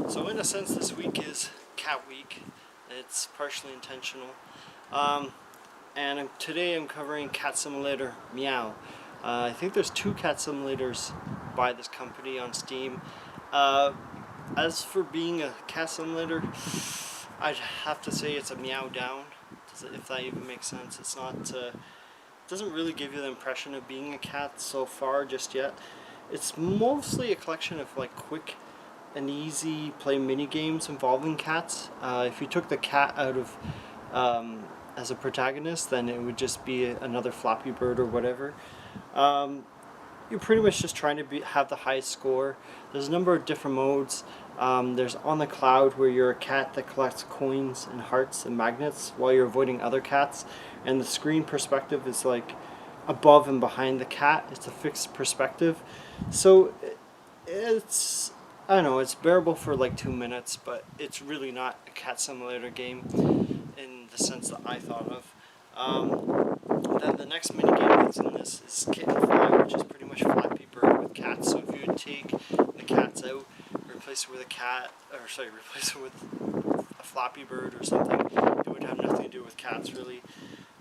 So in a sense, this week is cat week. It's partially intentional. Today I'm covering Cat Simulator Meow. I think there's 2 cat simulators by this company on Steam. As for being a cat simulator, I'd have to say it's a meow down, if that even makes sense. It's not, doesn't really give you the impression of being a cat so far just yet. It's mostly a collection of like quick and easy play mini games involving cats. If you took the cat out of as a protagonist, then it would just be another Flappy Bird or whatever. You're pretty much just trying to have the highest score. There's a number of different modes. There's On the Cloud, where you're a cat that collects coins and hearts and magnets while you're avoiding other cats, and the screen perspective is like above and behind the cat. It's a fixed perspective, so it's, I don't know, it's bearable for like 2 minutes, but it's really not a cat simulator game in the sense that I thought of. Then the next mini game that's in this is Kitten, which is pretty much Flappy Bird with cats. So if you would take the cats out, replace it with a cat, or sorry, replace it with a Flappy Bird or something, it would have nothing to do with cats really.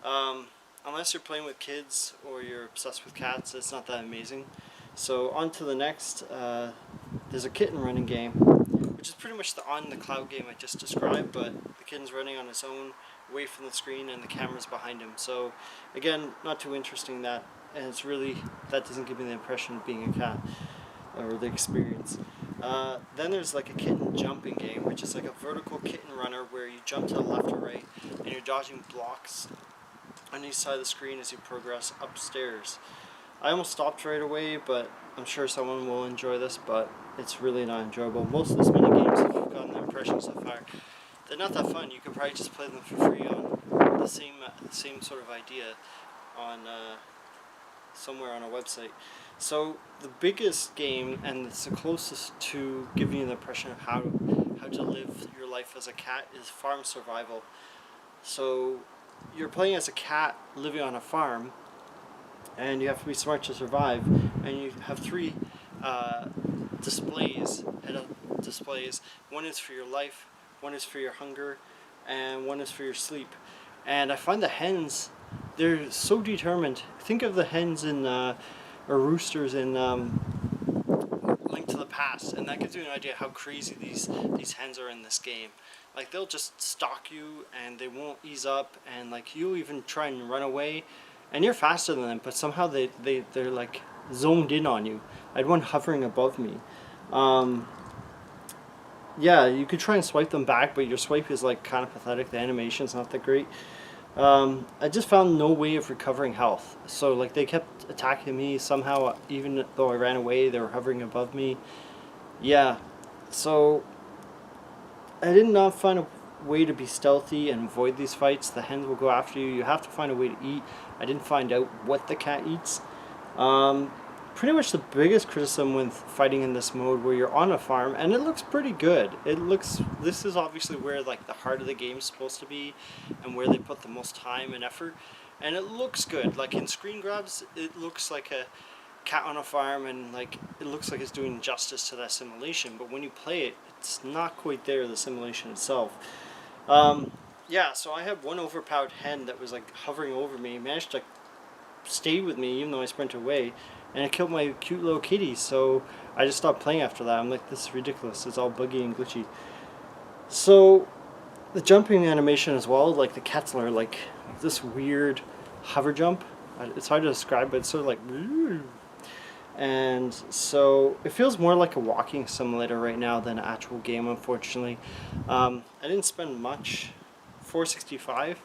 Unless you're playing with kids or you're obsessed with cats, it's not that amazing. So on to the next. There's a kitten running game, which is pretty much the On the Cloud game I just described, but the kitten's running on its own, away from the screen, and the camera's behind him. So again, not too interesting that, and it's really, that doesn't give me the impression of being a cat, or the experience. Then there's like a kitten jumping game, which is like a vertical kitten runner where you jump to the left or right, and you're dodging blocks on each side of the screen as you progress upstairs. I almost stopped right away, but I'm sure someone will enjoy this, but it's really not enjoyable. Most of these mini games, if you've gotten the impression so far, they're not that fun. You could probably just play them for free on the same sort of idea on somewhere on a website. So the biggest game, and it's the closest to giving you the impression of how to live your life as a cat, is Farm Survival. So you're playing as a cat living on a farm, and you have to be smart to survive, and you have 3 displays, head-up displays. One is for your life, one is for your hunger, and one is for your sleep. And I find the hens, they're so determined. Think of the hens in or roosters in Link to the Past, and that gives you an idea how crazy these hens are in this game. Like, they'll just stalk you and they won't ease up, and like you'll even try and run away, and you're faster than them, but somehow they're like zoned in on you. I had one hovering above me. Yeah, you could try and swipe them back, but your swipe is like kind of pathetic. The animation's not that great. I just found no way of recovering health. So like they kept attacking me somehow, even though I ran away, they were hovering above me. Yeah, so I did not find a way to be stealthy and avoid these fights. The hens will go after you. You have to find a way to eat. I didn't find out what the cat eats. Pretty much the biggest criticism with fighting in this mode, where you're on a farm, and it looks pretty good. This is obviously where like the heart of the game is supposed to be, and where they put the most time and effort, and it looks good. Like in screen grabs, it looks like a cat on a farm, and like it looks like it's doing justice to that simulation, but when you play it, it's not quite there, the simulation itself. Yeah, so I had one overpowered hen that was like hovering over me, managed to stay with me even though I sprinted away, and it killed my cute little kitty, so I just stopped playing after that. I'm like, this is ridiculous, it's all buggy and glitchy. So the jumping animation as well, like the cats are like this weird hover jump. It's hard to describe, but it's sort of like, and so it feels more like a walking simulator right now than an actual game, unfortunately. I didn't spend much, $4.65,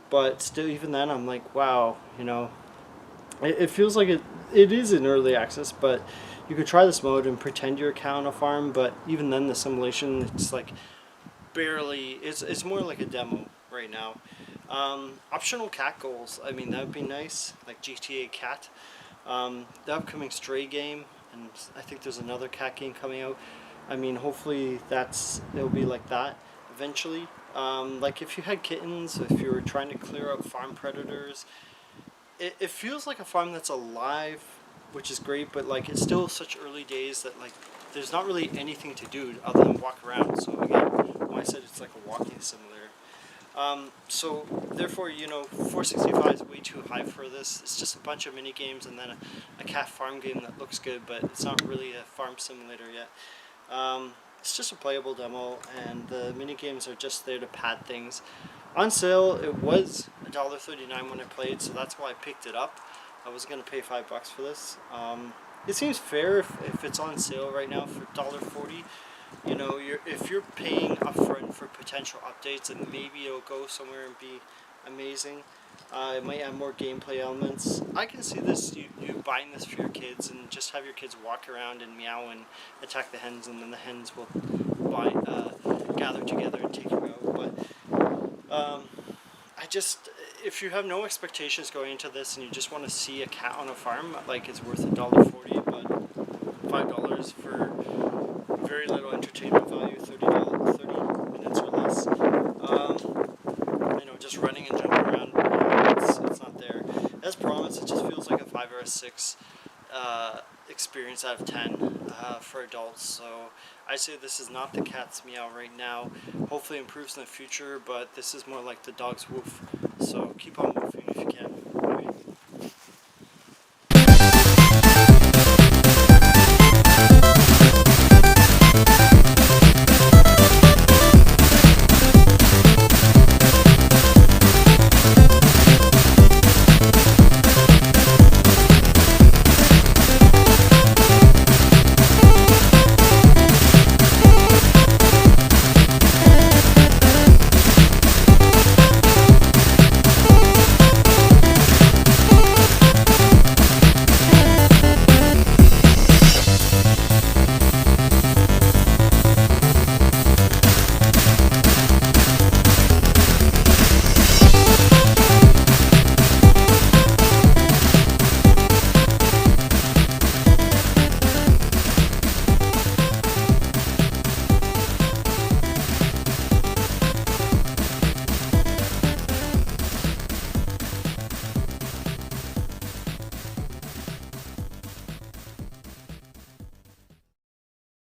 but still, even then, I'm like, wow, you know, it feels like it is in early access, but you could try this mode and pretend you're a cat on a farm, but even then the simulation, it's like barely, it's more like a demo right now. Optional cat goals, I mean, that would be nice, like GTA Cat. The upcoming Stray game, and I think there's another cat game coming out. I mean, hopefully it'll be like that eventually. Like if you had kittens, if you were trying to clear up farm predators, it feels like a farm that's alive which is great, but like it's still such early days that like there's not really anything to do other than walk around. So again, when I said it's like a walking simulator. So therefore, you know, 465 is way too high for this. It's just a bunch of mini games and then a cat farm game that looks good, but it's not really a farm simulator yet. It's just a playable demo, and the mini games are just there to pad things. On sale, it was $1.39 when I played, so that's why I picked it up. I was gonna pay $5 for this. It seems fair if it's on sale right now for $1.40. You know, if you're paying upfront for potential updates, and maybe it'll go somewhere and be amazing. It might have more gameplay elements. I can see this, you buying this for your kids and just have your kids walk around and meow and attack the hens, and then the hens will gather together and take you out. But if you have no expectations going into this and you just want to see a cat on a farm, like it's worth $1.40, but $5 for very little entertainment value, 30 minutes or less. You know, just running and jumping around, it's not there. As promised, it just feels like a 5 or a 6 experience out of 10 for adults. So I say this is not the cat's meow right now. Hopefully it improves in the future, but this is more like the dog's woof. So keep on woofing if you can.